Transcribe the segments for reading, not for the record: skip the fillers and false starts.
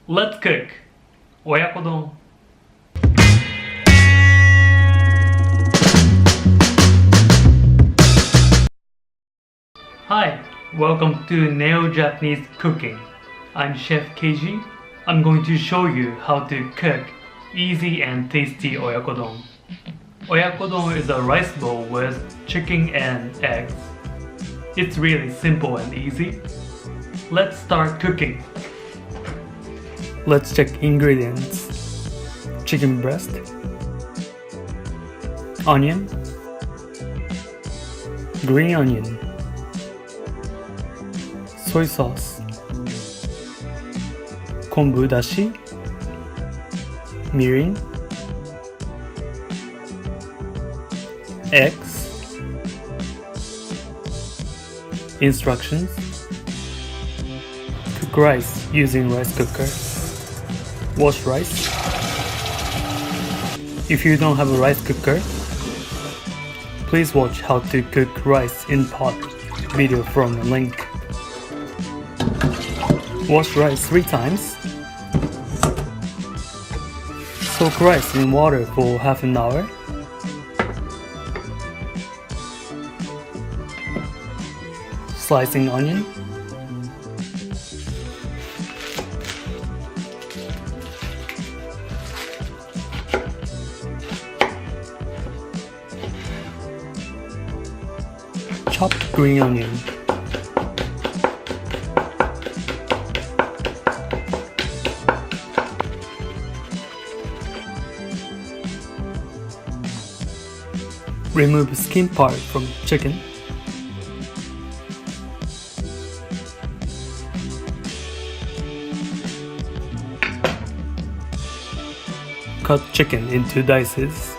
Let's cook Oyakodon. Hi, welcome to Neo-Japanese Cooking. I'm Chef Keiji. I'm going to show you how to cook easy and tasty Oyakodon. Oyakodon is a rice bowl with chicken and eggs. It's really simple and easy. Let's start cooking. Let's check ingredients. Chicken breast, onion, green onion, soy sauce, Kombu dashi, mirin, eggs. Instructions: cook rice using rice cooker. Wash rice. If you don't have a rice cooker, please watch how to cook rice in pot video from the link. Wash rice 3 times. Soak rice in water for half an hour. Slicing onion. Chopped green onion. Remove the skin part from chicken. Cut chicken into dices.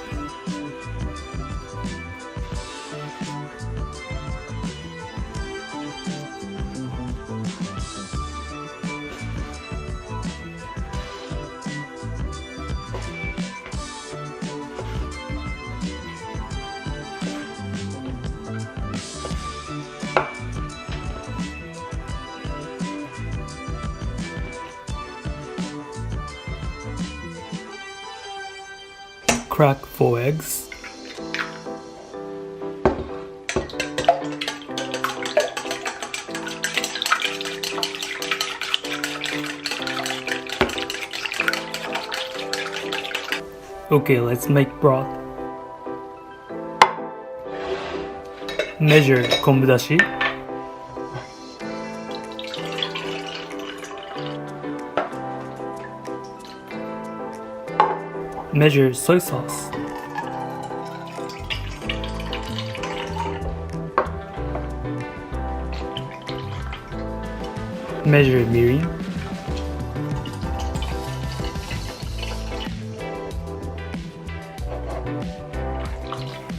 Crack 4 eggs. Okay, let's make broth. Measure kombu dashi. Measure soy sauce. Measure mirin.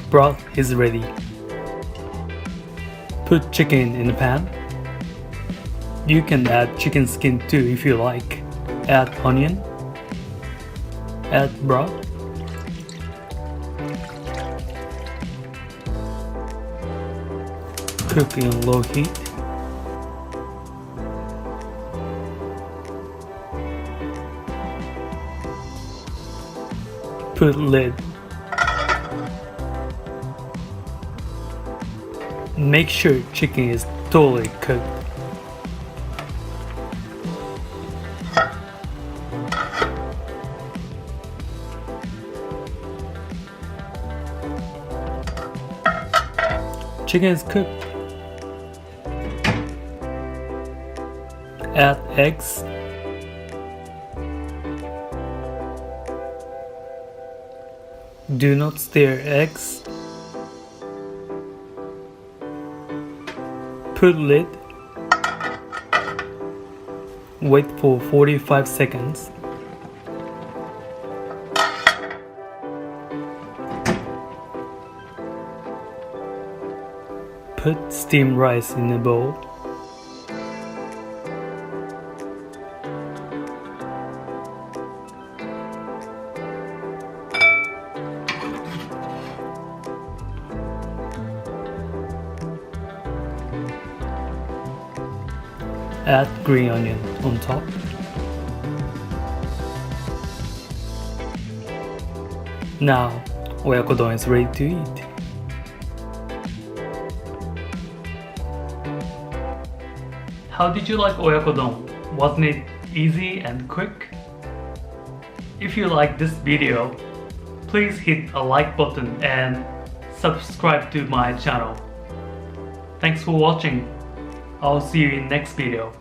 Broth is ready. Put chicken in the pan. You can add chicken skin too if you like. Add onion. Add broth. Cook in low heat. Put lid. Make sure chicken is totally cooked. Chicken is cooked. Add eggs. Do not stir eggs. Put lid. Wait for 45 seconds. Put steamed rice in a bowl. Add green onion on top. Now, Oyakodon is ready to eat. How did you like Oyakodon? Wasn't it easy and quick? If you like this video, please hit a like button and subscribe to my channel. Thanks for watching. I'll see you in next video.